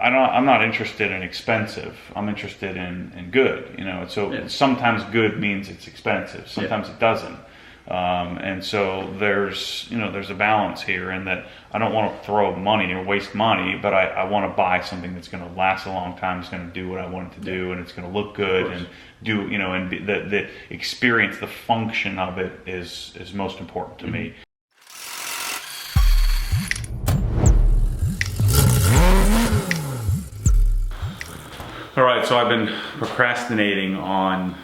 I'm not interested in expensive. I'm interested in good. You know, so sometimes good means it's expensive. Sometimes it doesn't. And so there's a balance here, in that I don't want to throw money or waste money, but I want to buy something that's going to last a long time. It's going to do what I want it to do, and it's going to look good and do, and the experience, the function of it is most important to me. All right, so I've been procrastinating on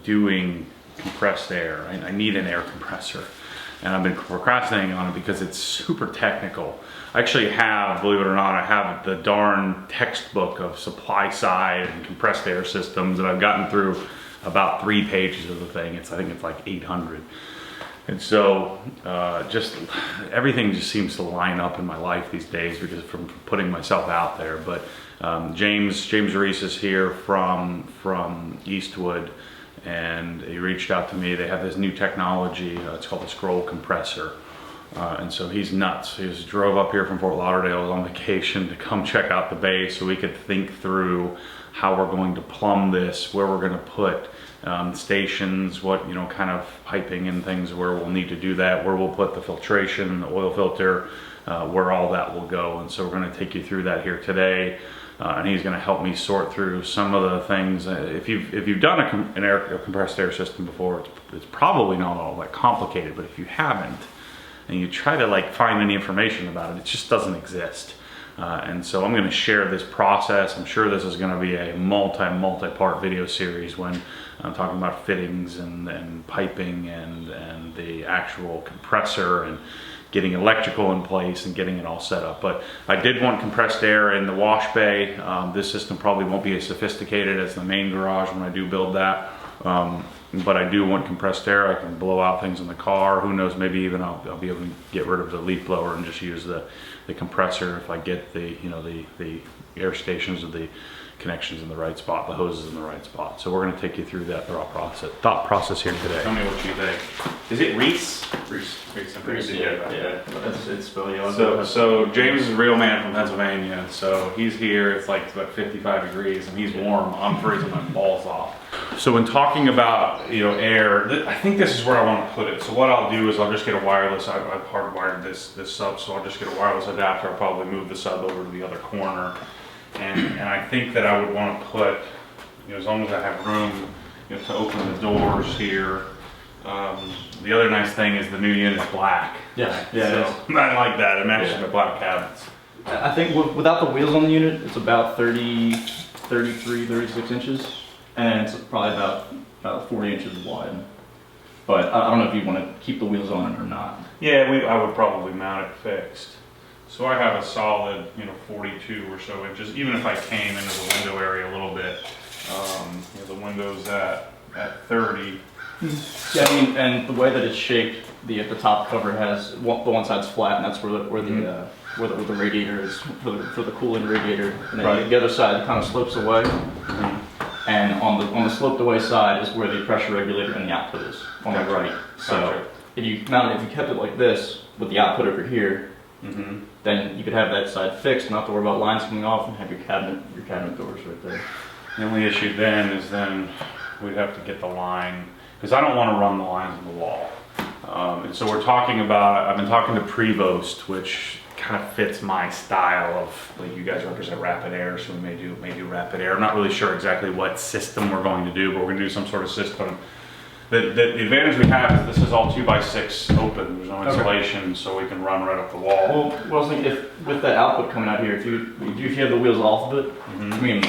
doing compressed air. I need an air compressor, and I've been procrastinating on it because it's super technical. I actually have, believe it or not, I have the darn textbook of supply side and compressed air systems, and I've gotten through about 3 pages of the thing. I think it's like 800. And so just everything just seems to line up in my life these days because from putting myself out there. But James Reese is here from Eastwood, and he reached out to me. They have this new technology, it's called the scroll compressor. And so he's nuts. He just drove up here from Fort Lauderdale on vacation to come check out the base so we could think through how we're going to plumb this, where we're going to put stations, what kind of piping and things where we'll need to do that, where we'll put the filtration, the oil filter, where all that will go. And so we're going to take you through that here today. And he's going to help me sort through some of the things. If you've done a compressed air system before, it's probably not all that complicated. But if you haven't, and you try to find any information about it just doesn't exist. And so I'm going to share this process. I'm sure this is going to be a multi-part video series when I'm talking about fittings and piping and the actual compressor and getting electrical in place and getting it all set up. But I did want compressed air in the wash bay. This system probably won't be as sophisticated as the main garage when I do build that. But I do want compressed air. I can blow out things in the car. Who knows, maybe even I'll be able to get rid of the leaf blower and just use the compressor if I get the air stations with the connections in the right spot, the hoses in the right spot. So we're going to take you through that thought process here today. Tell me what you think. Is it Reese? Reese, I'm pretty sure. Yeah. It's spelled yellow. So James is a real man from Pennsylvania. So he's here. It's like about 55 degrees, and he's warm. I'm freezing my balls off. So when talking about air, I think this is where I want to put it. So what I'll do is I'll just get a wireless. I've hardwired this sub, so I'll just get a wireless adapter. I'll probably move the sub over to the other corner. And I think that I would want to put, as long as I have room to open the doors here. The other nice thing is the new unit's black. Yeah. So I like that. It matches the black cabinets. I think without the wheels on the unit, it's about 33, 36 inches. And it's probably about 40 inches wide. But I don't know if you want to keep the wheels on it or not. Yeah, I would probably mount it fixed. So I have a solid, 42 or so inches. Even if I came into the window area a little bit, the window's at 30. Yeah, and the way that it's shaped, the top cover has the one side's flat, and that's where the radiator is for the cooling radiator. And then the other side kind of slopes away. And on the sloped away side is where the pressure regulator and the output is on the right. So if you kept it like this with the output over here. Then you could have that side fixed, not to worry about lines coming off, and have your cabinet doors right there. The only issue then is we'd have to get the line, because I don't want to run the lines in the wall. And so I've been talking to Prevost, which kind of fits my style of, you guys represent rapid air, so we may do rapid air. I'm not really sure exactly what system we're going to do, but we're going to do some sort of system. The advantage we have is this is all 2x6 open. There's no insulation, so we can run right up the wall. Well, I was thinking if with that output coming out here, if you have the wheels off of it, I mean,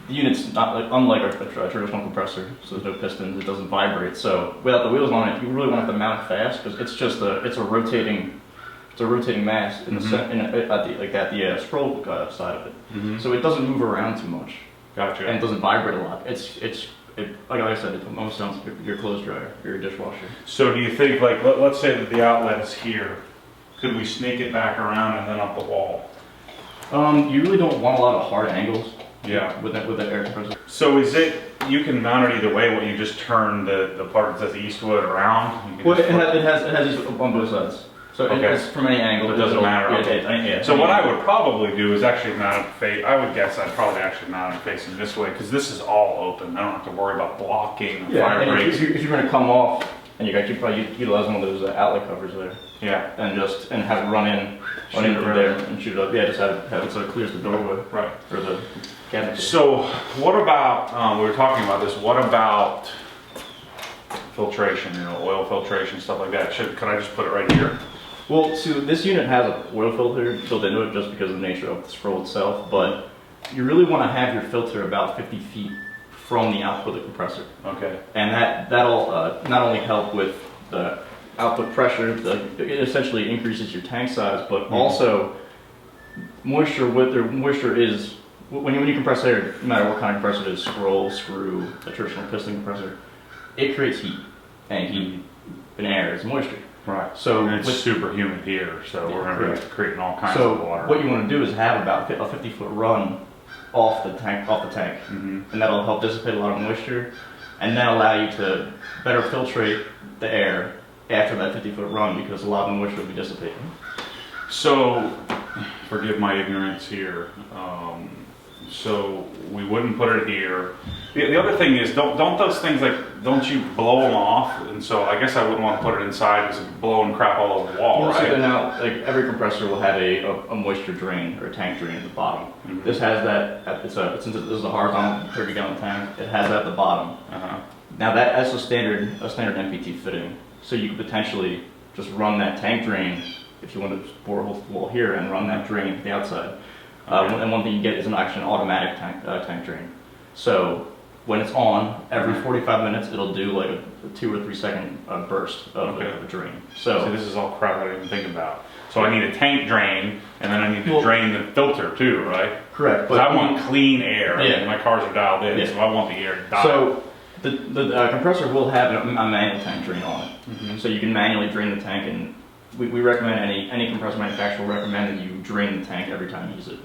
the unit's not unlike a traditional compressor, so there's no pistons, it doesn't vibrate. So without the wheels on it, you really want to have to mount it fast because it's just a rotating mass in the the scroll side of it. So it doesn't move around too much. Gotcha. And it doesn't vibrate a lot. Like I said, it almost sounds like your clothes dryer, your dishwasher. So do you think, let's say that the outlet is here, could we sneak it back around and then up the wall? You really don't want a lot of hard angles. Yeah. With that air compressor. So you can mount it either way, you just turn the part that says Eastwood around? Well, it has these on both sides. So Okay. it's from any angle. It doesn't matter. Yeah, Okay. yeah, So what I would probably do is actually mount it I would guess I'd probably actually mount it facing this way because this is all open. I don't have to worry about blocking fire and breaks. if you're going to come off, and you probably utilize one of those outlet covers there, Yeah. and have it run into it there and shoot it up. Yeah, just have it so it clears the doorway. Right. Or the cabinet. So what about, we were talking about this, what about filtration, oil filtration, stuff like that? Could I just put it right here? Well, so this unit has an oil filter built into it just because of the nature of the scroll itself, but you really want to have your filter about 50 feet from the output of the compressor. Okay. And that'll not only help with the output pressure, it essentially increases your tank size, but also moisture is, when you compress air, no matter what kind of compressor it is, scroll, screw, a traditional piston compressor, it creates heat, and heat in air is moisture. Right. So and it's super humid here, so we're going to be creating all kinds of water. So what you want to do is have about a 50-foot run off the tank, and that'll help dissipate a lot of moisture, and then allow you to better filtrate the air after that 50-foot run because a lot of the moisture will be dissipated. So, forgive my ignorance here. So we wouldn't put it here. The other thing is, don't those things don't you blow them off? And so I guess I wouldn't want to put it inside because it's blowing crap all over the wall, right? So now, every compressor will have a moisture drain or a tank drain at the bottom. This has that. Since this is a horizontal 30-gallon tank, it has that at the bottom. Now that's a standard MPT fitting. So you could potentially just run that tank drain if you want to bore a hole here and run that drain to the outside. And one thing you get is an automatic tank drain. So when it's on, every 45 minutes it'll do like a 2 or 3 second burst of the drain. So this is all crap I didn't even think about. So I need a tank drain, and then I need to drain the filter too, right? Correct. Because I want clean air. Yeah. I mean, my cars are dialed in, so I want the air dialed. So the compressor will have a manual tank drain on it. So you can manually drain the tank, and we recommend any compressor manufacturer will recommend that you drain the tank every time you use it.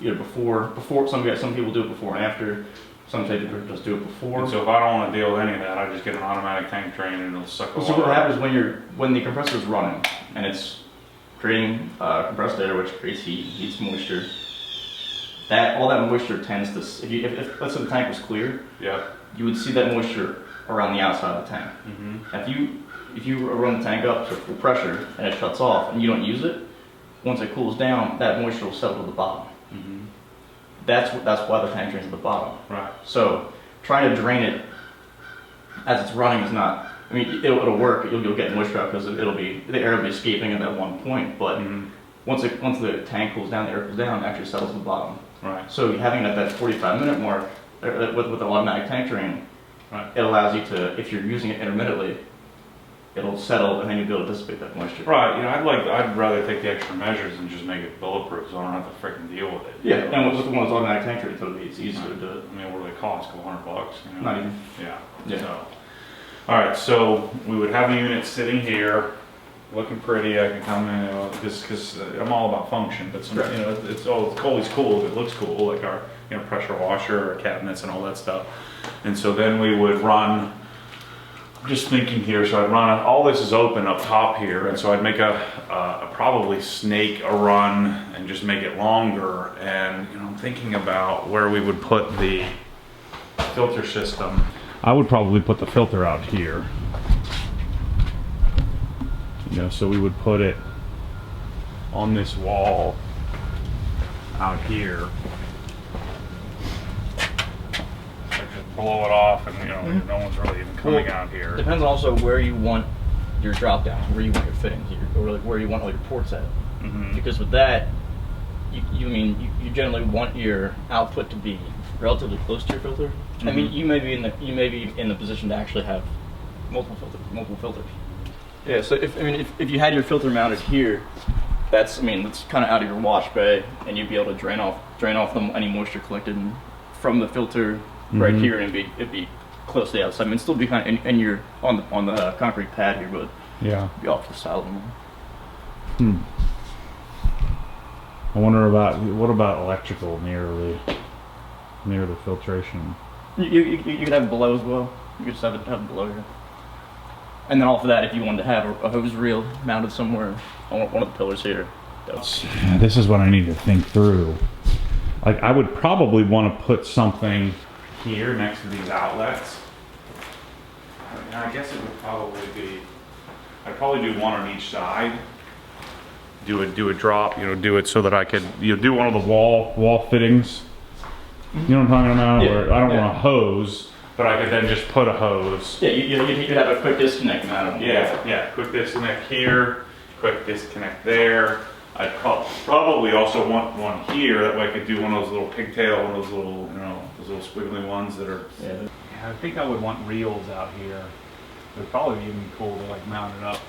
Either before some people do it before and after. Some people just do it before. And so if I don't want to deal with any of that, I just get an automatic tank drain and it'll suck the water. So what happens when the compressor is running and it's creating compressed air, which creates heat, heats moisture. All that moisture tends to, if let's say the tank was clear, you would see that moisture around the outside of the tank. And if you run the tank up to full pressure and it shuts off and you don't use it, once it cools down, that moisture will settle to the bottom. That's why the tank drains at the bottom. Right. So trying to drain it as it's running is not. I mean, it'll work. You'll get moisture out because the air will be escaping at that one point. But once the tank cools down, the air cools down, it actually settles to the bottom. Right. So having it at that 45-minute mark with the automatic tank drain, it allows you to, if you're using it intermittently, it'll settle and then you'll be able to dissipate that moisture. Right. I'd rather take the extra measures and just make it bulletproof, so I don't have to freaking deal with it. Yeah. And with the one that's automatic tank drain, it's easier to do it. I mean, what do they cost? $100? Not even. Yeah. Yeah. So, all right. So we would have the unit sitting here, looking pretty. I can come in because I'm all about function, but it's always cool if it looks cool, like our pressure washer, our cabinets, and all that stuff. And so then we would run. Just thinking here, so I'd run all this is open up top here, and so I'd make probably snake a run and just make it longer. And I'm thinking about where we would put the filter system. I would probably put the filter out here. So we would put it on this wall out here. Blow it off, and no one's really even coming out here. Depends also where you want your drop downs, where you want your fittings, or where you want all your ports at. Because with that, you generally want your output to be relatively close to your filter. I mean, you may be in the position to actually have multiple filters. Yeah. So if you had your filter mounted here, that's kind of out of your wash bay, and you'd be able to drain off any moisture collected from the filter. Right here, and it'd be close to the outside. I mean, it'd still be kind of, and you're on the concrete pad here, but be off to the side of them. I wonder what about electrical near the filtration? You could have it below as well. You could just have it below here. And then off of that, if you wanted to have a hose reel mounted somewhere on one of the pillars here, that's... Yeah, this is what I need to think through. Like, I would probably want to put something here next to these outlets. And I guess it would probably be, I'd probably do one on each side. Do a drop, do it so that I could, do one of the wall fittings. You know what I'm talking about? Yeah, Where I don't want a hose, but I could then just put a hose. Yeah, you could have a quick disconnect mounted. Yeah, quick disconnect here, quick disconnect there. I'd probably also want one here, that way I could do one of those little pigtail, one of those little, those little squiggly ones that are... Yeah, I think I would want reels out here. It would probably be even cool to like mount it up.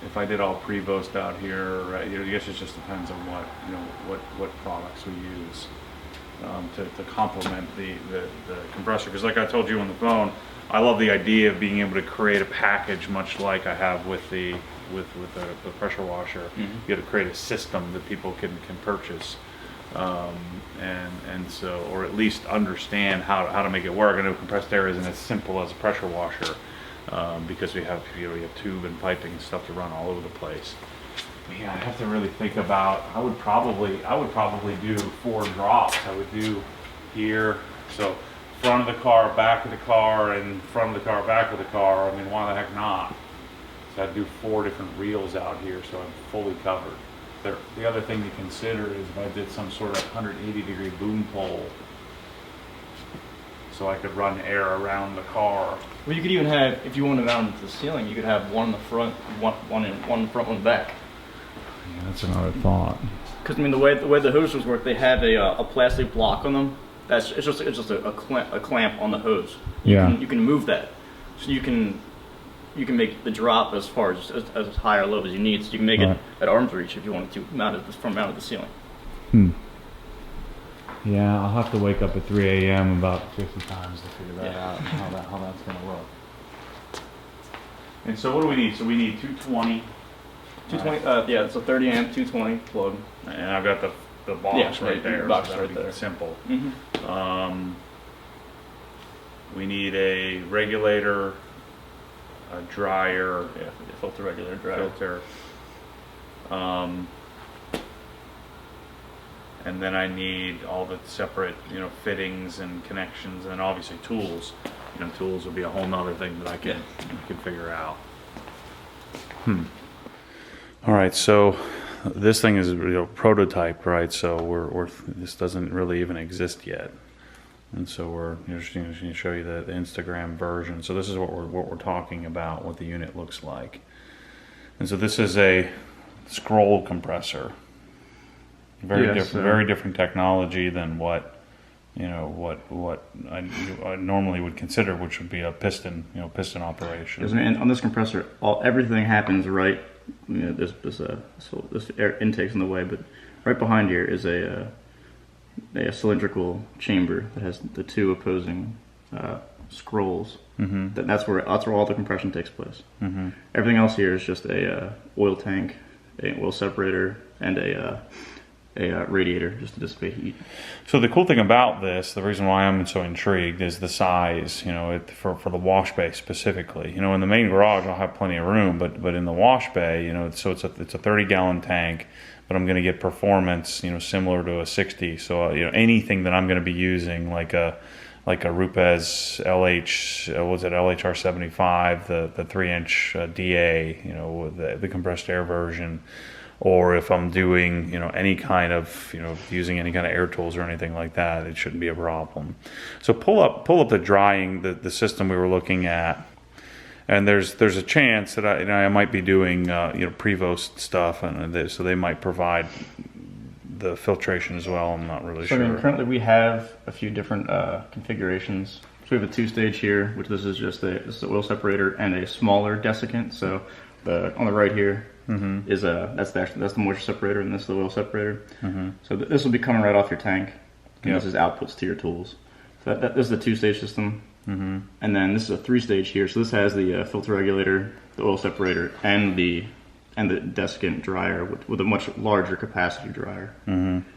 If I did all pre-vost out here, right, I guess it just depends on what products we use to complement the compressor. Because like I told you on the phone, I love the idea of being able to create a package much like I have with the pressure washer. Mm-hmm. You got to create a system that people can purchase, and so, or at least understand how to make it work. I know compressed air isn't as simple as a pressure washer, because we have tube and piping and stuff to run all over the place. But yeah, I have to really think about. I would probably do 4 drops. I would do here, so front of the car, back of the car, and front of the car, back of the car. I mean, why the heck not? So I'd do 4 different reels out here, so I'm fully covered. The other thing to consider is if I did some sort of 180-degree boom pole, so I could run air around the car. Well, you could even have, if you want to mount it to the ceiling, you could have one in the front, one in the front, one back. Yeah, that's another thought. Because I mean, the way the hoses work, they have a plastic block on them. It's just a clamp on the hose. You can move that, so you can make the drop as far as high or low as you need. So you can make it at arm's reach if you wanted to mount it from the ceiling. Yeah, I'll have to wake up at 3 a.m. about 50 times to figure that out, how that's going to look. And so what do we need? So we need 220. 220. Yeah, it's a 30 amp 220 plug. And I've got the box right there. The box so right there. Simple. Mm-hmm. We need a regulator, a dryer, filter regulator, dryer. filter. And then I need all the separate, fittings and connections, and obviously tools. Tools would be a whole nother thing that I can figure out. All right, so this thing is prototype, right? So this doesn't really even exist yet, and so we're just going to show you the Instagram version. So this is what we're talking about, what the unit looks like. And so this is a scroll compressor. Very different technology than what I normally would consider, which would be a piston operation. And on this compressor, everything happens right. This air intake's in the way, but right behind here is a cylindrical chamber that has the 2 opposing scrolls. Mm-hmm. That's where all the compression takes place. Mm-hmm. Everything else here is just a oil tank, an oil separator, and a radiator just to dissipate heat. So the cool thing about this, the reason why I'm so intrigued, is the size. For the wash bay specifically. In the main garage I'll have plenty of room, but in the wash bay, so it's a 30-gallon tank, but I'm going to get performance, similar to a 60. So anything that I'm going to be using, like a Rupes LHR 75, the 3-inch DA, the compressed air version. Or if I'm doing, any kind of, using any kind of air tools or anything like that, it shouldn't be a problem. So pull up the drying, the system we were looking at, and there's a chance that I might be doing, Prevost stuff, and so they might provide the filtration as well. I'm not really sure. I mean, currently we have a few different configurations. So we have a 2-stage here, which this is just this is an oil separator and a smaller desiccant. So on the right here. Mm-hmm. Is that's the moisture separator, and this is the oil separator. Mm-hmm. So this will be coming right off your tank, and this is outputs to your tools. So this is the 2-stage system, and then this is a 3-stage here. So this has the filter regulator, the oil separator, and the desiccant dryer with a much larger capacity dryer. Mm-hmm.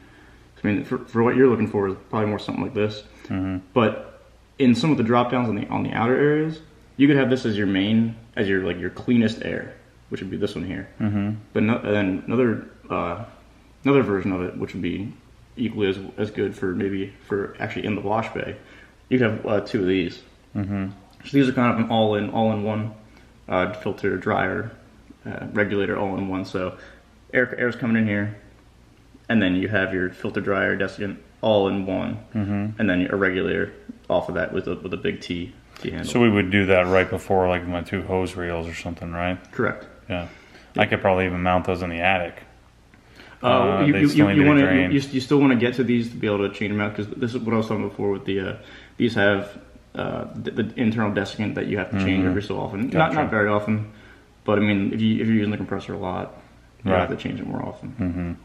I mean, for what you're looking for is probably more something like this. Mm-hmm. But in some of the drop downs on the outer areas, you could have this as your main, as your like your cleanest air, which would be this one here. But then another version of it, which would be equally as good for maybe for actually in the wash bay. You could have two of these. So these are kind of an all in one filter, dryer, regulator all in one. So air's coming in here, and then you have your filter, dryer, desiccant all in one, and then a regulator off of that with a big T handle. So we would do that right before like my 2 hose reels or something, right? Correct. Yeah. I could probably even mount those in the attic. You still want to get to these to be able to change them out, because this is what I was talking before with the these have the internal desiccant that you have to change every so often. Gotcha. Not very often, but I mean if you're using the compressor a lot, you Right. have to change it more often.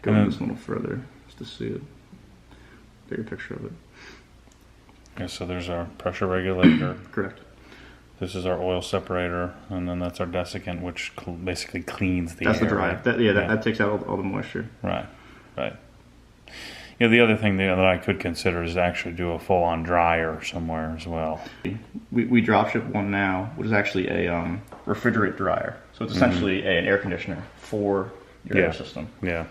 Go this a little further just to see a bigger picture of it. Yeah, so there's our pressure regulator. Correct. This is our oil separator, and then that's our desiccant, which basically cleans the That's air. the dry. Right? That takes out all the moisture. Right. Yeah, the other thing that I could consider is actually do a full-on dryer somewhere as well. We drop ship one now, which is actually a refrigerate dryer. So it's essentially an air conditioner for your air system. Yeah.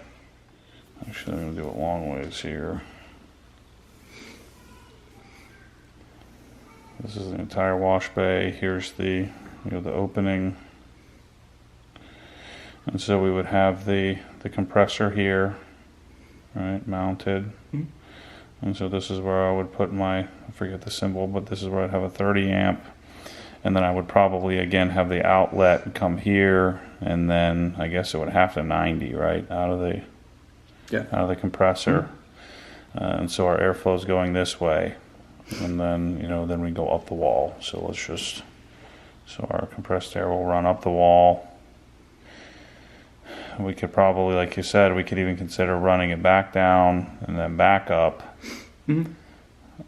Actually, I'm going to do it long ways here. This is the entire wash bay. Here's the the opening. And so we would have the compressor here, right, mounted. And so this is where I would put my, I forget the symbol, but this is where I'd have a 30 amp. And then I would probably again have the outlet come here, and then I guess it would have to 90, right, out of the compressor. And so our airflow is going this way. And then, then we go up the wall. So so our compressed air will run up the wall. We could probably, like you said, we could even consider running it back down and then back up.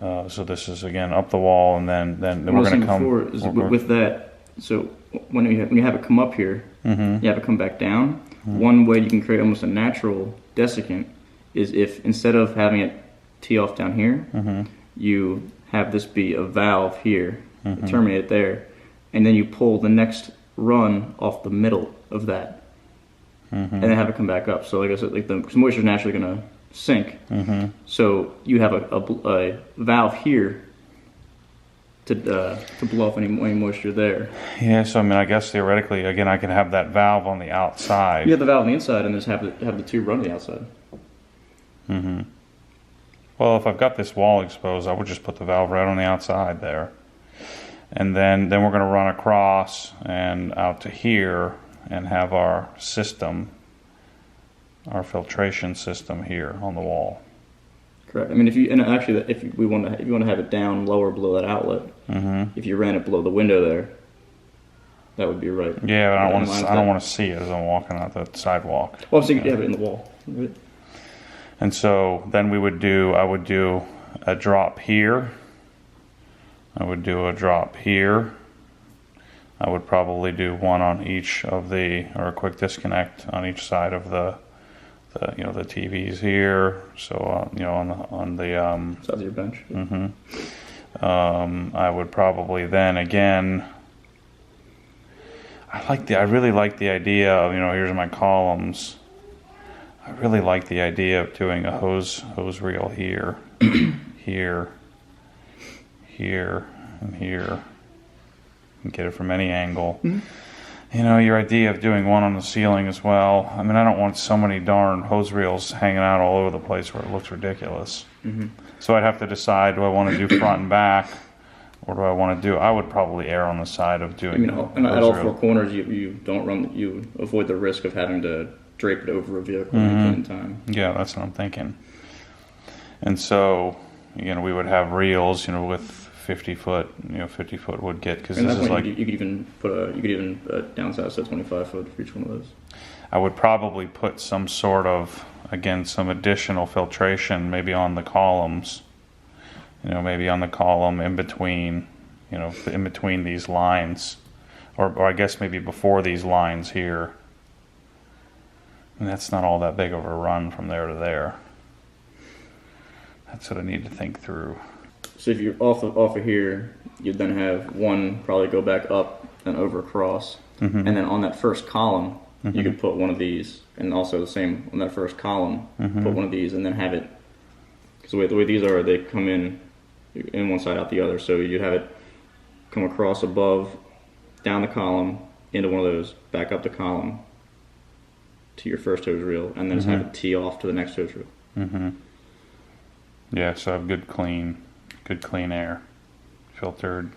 So this is again up the wall, and then we're going to come with that. So when you have it come up here, you have it come back down. One way you can create almost a natural desiccant is if instead of having it tee off down here, you have this be a valve here, terminate it there, and then you pull the next run off the middle of that, and then have it come back up. So like I said, like the moisture is naturally going to sink. So you have a valve here to blow off any moisture there. Yeah, so I mean, I guess theoretically, again, I could have that valve on the outside. You have the valve on the inside, and just have the tube run to the outside. Well, if I've got this wall exposed, I would just put the valve right on the outside there. And then we're going to run across and out to here and have our system, our filtration system here on the wall. Correct. I mean, if you want to have it down lower below that outlet, if you ran it below the window there, that would be right. Yeah, but I don't want to see it as I'm walking out the sidewalk. Well, I'm saying you have it in the wall. Right? And so then I would do a drop here. I would do a drop here. I would probably do one on each of or a quick disconnect on each side of the TVs here. So on the sides of your bench. I would probably then again. I really like the idea of here's my columns. I really like the idea of doing a hose reel here, here, and here, and get it from any angle. Your idea of doing one on the ceiling as well. I mean, I don't want so many darn hose reels hanging out all over the place where it looks ridiculous. So I'd have to decide, do I want to do front and back, or do I want to do? I would probably err on the side of doing. And at all 4 corners, you avoid the risk of having to drape it over a vehicle at any point in time. Yeah, that's what I'm thinking. And so, we would have reels, with 50 foot would get, because this is like you could even downsize to 25 foot for each one of those. I would probably put some sort of some additional filtration maybe on the columns. Maybe on the column in between these lines, or I guess maybe before these lines here. And that's not all that big of a run from there to there. That's what I need to think through. so if you're off of here, you'd then have one probably go back up and over across, and then on that first column, you could put one of these, and also the same on that first column, put one of these, and then have it. Because the way these are, they come in one side out the other. So you'd have it come across above, down the column, into one of those, back up the column to your first hose reel, and then just have it tee off to the next hose reel. Yeah, so have good clean air, filtered,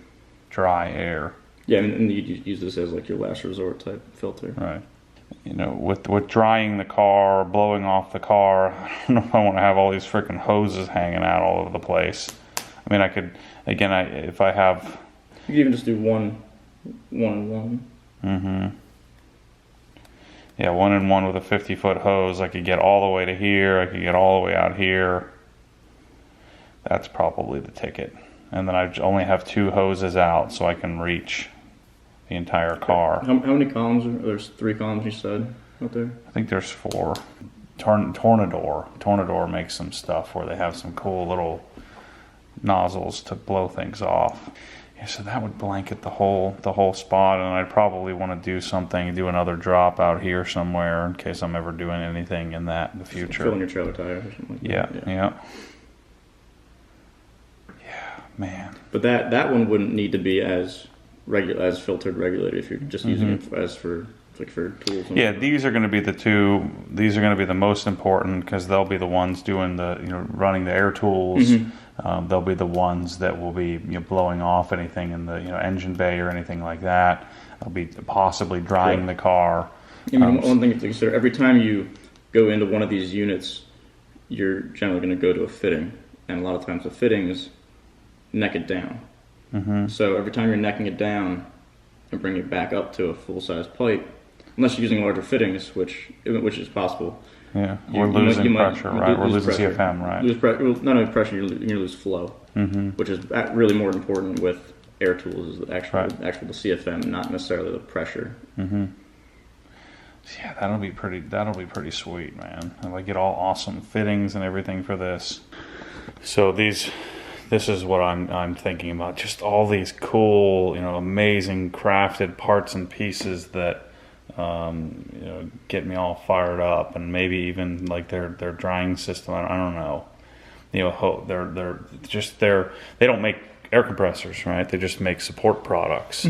dry air. Yeah, and you use this as like your last resort type filter. Right. You know, with drying the car, blowing off the car, I don't know if I want to have all these freaking hoses hanging out all over the place. I mean, I could, again, if I have... You could even just do one and one. Yeah, 1 and 1 with a 50-foot hose. I could get all the way to here. I could get all the way out here. That's probably the ticket. And then I only have 2 hoses out, so I can reach the entire car. How many columns are there? There's 3 columns each side out there? I think there's 4. Tornador makes some stuff where they have some cool little nozzles to blow things off. Yeah, so that would blanket the whole spot, and I'd probably want to do another drop out here somewhere in case I'm ever doing anything in that in the future. Filling your trailer tire or something like that. Yeah. Yeah, man. But that one wouldn't need to be as filtered regulated if you're just using it as for tools. Yeah, these are going to be the 2. These are going to be the most important because they'll be the ones doing the running the air tools. They'll be the ones that will be blowing off anything in the engine bay or anything like that. They'll be possibly drying the car. I mean, one thing to consider: every time you go into one of these units, you're generally going to go to a fitting, and a lot of times the fittings neck it down. So every time you're necking it down and bringing it back up to a full-size pipe, unless you're using larger fittings, which is possible. Yeah, we're losing pressure, right? We're losing CFM, right? Not only pressure, you're going to lose flow, which is really more important with air tools is the actual the CFM, not necessarily the pressure. Yeah, that'll be pretty sweet, man. And I get all awesome fittings and everything for this. So this is what I'm thinking about. Just all these cool, amazing crafted parts and pieces that get me all fired up, and maybe even like their drying system. I don't know. They don't make air compressors, right? They just make support products.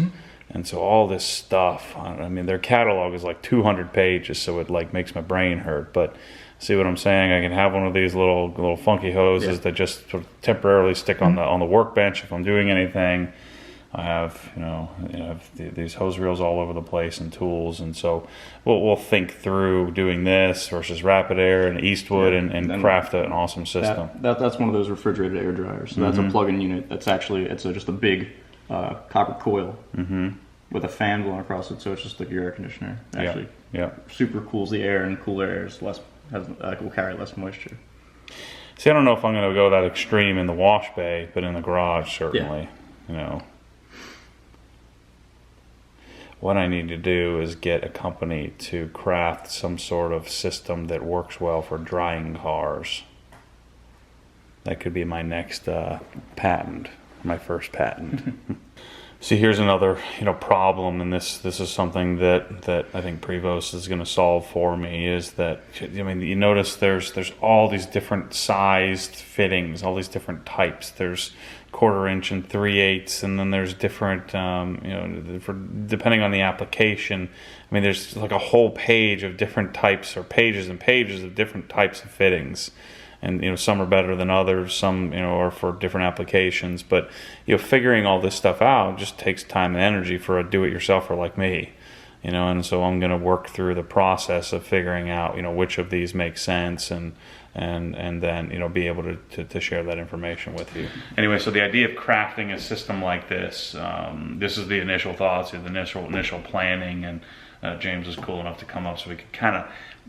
And so all this stuff, I mean, their catalog is like 200 pages, so it like makes my brain hurt. But see what I'm saying? I can have one of these little funky hoses that just sort of temporarily stick on the workbench if I'm doing anything. I have these hose reels all over the place and tools, and so we'll think through doing this versus Rapid Air and Eastwood and craft an awesome system. That's one of those refrigerated air dryers. So that's a plug-in unit. That's actually just a big copper coil with a fan blowing across it, so it's just like your air conditioner. Actually, super cools the air, and cooler air will carry less moisture. See, I don't know if I'm going to go that extreme in the wash bay, but in the garage certainly. What I need to do is get a company to craft some sort of system that works well for drying cars. That could be my next patent, my first patent. See, here's another problem, and this is something that I think Prevost is going to solve for me. Is that you notice there's all these different sized fittings, all these different types. There's 1/4 inch and 3/8, and then there's different depending on the application. I mean, there's like a whole page of different types, or pages and pages of different types of fittings. And some are better than others, some are for different applications. But figuring all this stuff out just takes time and energy for a do-it-yourselfer like me. And so I'm going to work through the process of figuring out which of these make sense, and then be able to share that information with you. Anyway, so the idea of crafting a system like this, this is the initial thoughts, the initial planning, and James was cool enough to come up so we could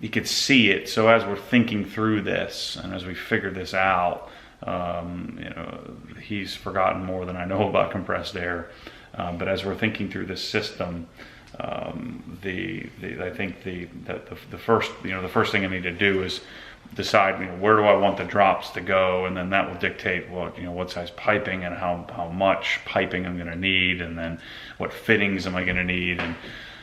you could see it. So as we're thinking through this and as we figure this out, he's forgotten more than I know about compressed air. But as we're thinking through this system, I think the first thing I need to do is decide, you know, where do I want the drops to go, and then that will dictate what, you know, what size piping and how much piping I'm going to need, and then what fittings am I going to need,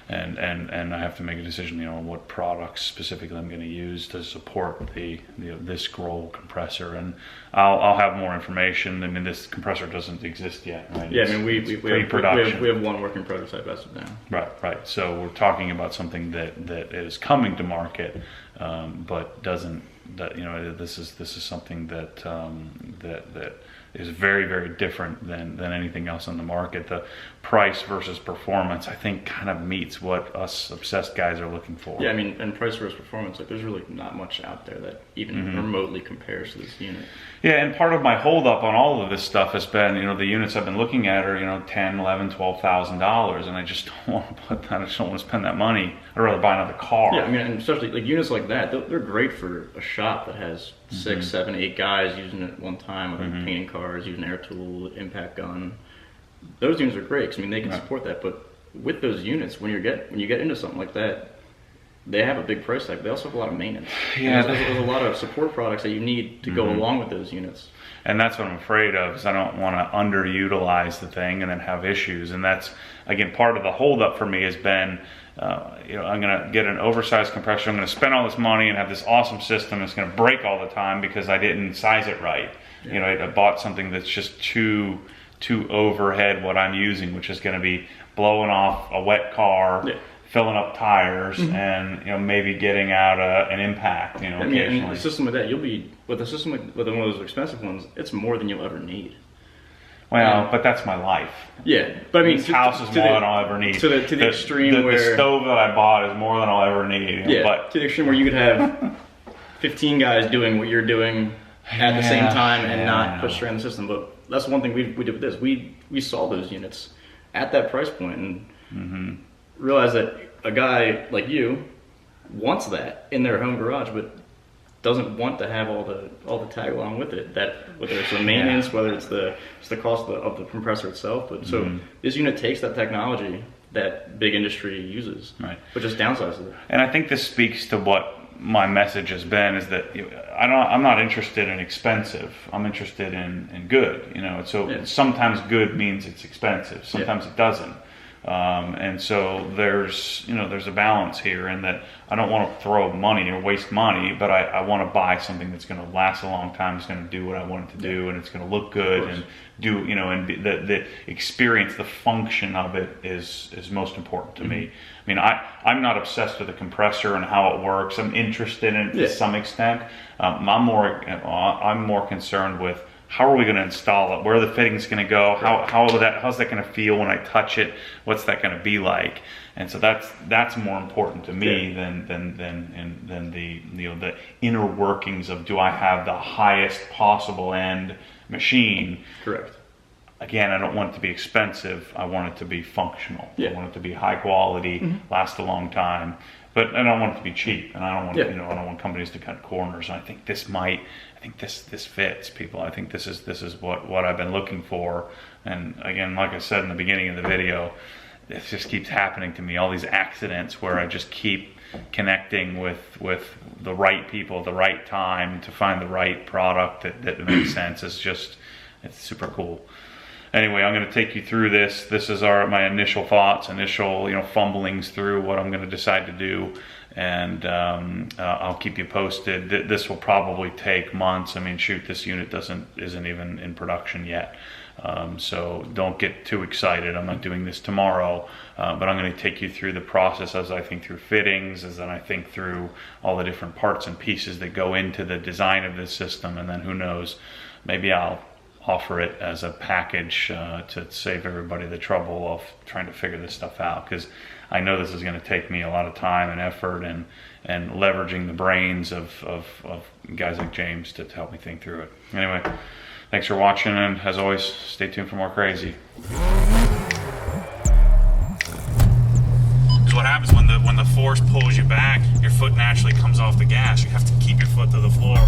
and I have to make a decision, you know, on what products specifically I'm going to use to support this scroll compressor. And I'll have more information. I mean, this compressor doesn't exist yet, right? Yeah, I mean, we have one working prototype as of now. Right. So we're talking about something that is coming to market, but doesn't. That, you know, this is something that that is very, very different than anything else on the market. The price versus performance, I think, kind of meets what us obsessed guys are looking for. Yeah, I mean, and price versus performance, like, there's really not much out there that even remotely compares to this unit. Yeah, and part of my holdup on all of this stuff has been, you know, the units I've been looking at are, you know, $10,000, $11,000, $12,000, and I just don't want to put that. I just don't want to spend that money. I'd rather buy another car. Yeah, I mean, and especially like units like that, they're great for a shop that has 6, 7, 8 guys using it at one time, with painting cars, using air tool, impact gun. Those units are great, 'cause I mean, they can support that. But with those units, when you get into something like that, they have a big price tag. They also have a lot of maintenance. Yeah, there's a lot of support products that you need to go along with those units. And that's what I'm afraid of, is I don't want to underutilize the thing and then have issues. And that's, again, part of the holdup for me has been, you know, I'm going to get an oversized compressor. I'm going to spend all this money and have this awesome system. It's going to break all the time because I didn't size it right. Yeah. You know, I bought something that's just too overhead what I'm using, which is going to be blowing off a wet car. Yeah. Filling up tires, and, you know, maybe getting out an impact, you know, occasionally. And a system like that, you'll be with a system with one of those expensive ones. It's more than you'll ever need. Well, but that's my life. Yeah, but I mean, this house is more than I'll ever need. To the extreme where the stove that I bought is more than I'll ever need. You know, yeah, but to the extreme where you could have 15 guys doing what you're doing at the same time and not push straight on the system. But that's one thing we did with this. We saw those units at that price point and realized that a guy like you wants that in their home garage, but doesn't want to have all the tag along with it. That whether it's the maintenance, whether it's the cost of the compressor itself. But so this unit takes that technology that big industry uses, but just downsizes it. And I think this speaks to what my message has been, is that I'm not interested in expensive. I'm interested in good. You know, so sometimes good means it's expensive. Sometimes it doesn't. And so there's a balance here, in that I don't want to throw money or waste money, but I want to buy something that's going to last a long time, it's going to do what I want it to do, and it's going to look good and do, you know, and the experience, the function of it is most important to me. I mean, I'm not obsessed with the compressor and how it works. I'm interested in it to some extent. I'm more concerned with, how are we going to install it? Where are the fittings going to go? How's that going to feel when I touch it? What's that going to be like? And so that's more important to me than the inner workings of, do I have the highest possible end machine? Correct. Again, I don't want it to be expensive. I want it to be functional. I want it to be high quality, last a long time. But I don't want it to be cheap, and I don't want I don't want companies to cut corners. And I think this fits people. I think this is what I've been looking for. And again, like I said in the beginning of the video, it just keeps happening to me. All these accidents where I just keep connecting with the right people at the right time to find the right product that makes sense. It's super cool. Anyway, I'm going to take you through this. This is my initial thoughts, fumblings through what I'm going to decide to do, and I'll keep you posted. This will probably take months. I mean, shoot, this unit isn't even in production yet, so don't get too excited. I'm not doing this tomorrow, but I'm going to take you through the process as I think through fittings, as then I think through all the different parts and pieces that go into the design of this system, and then who knows, maybe I'll offer it as a package to save everybody the trouble of trying to figure this stuff out, because I know this is going to take me a lot of time and effort and leveraging the brains of guys like James to help me think through it. Anyway, thanks for watching, and as always, stay tuned for more crazy. Because what happens when the force pulls you back, your foot naturally comes off the gas. You have to keep your foot to the floor.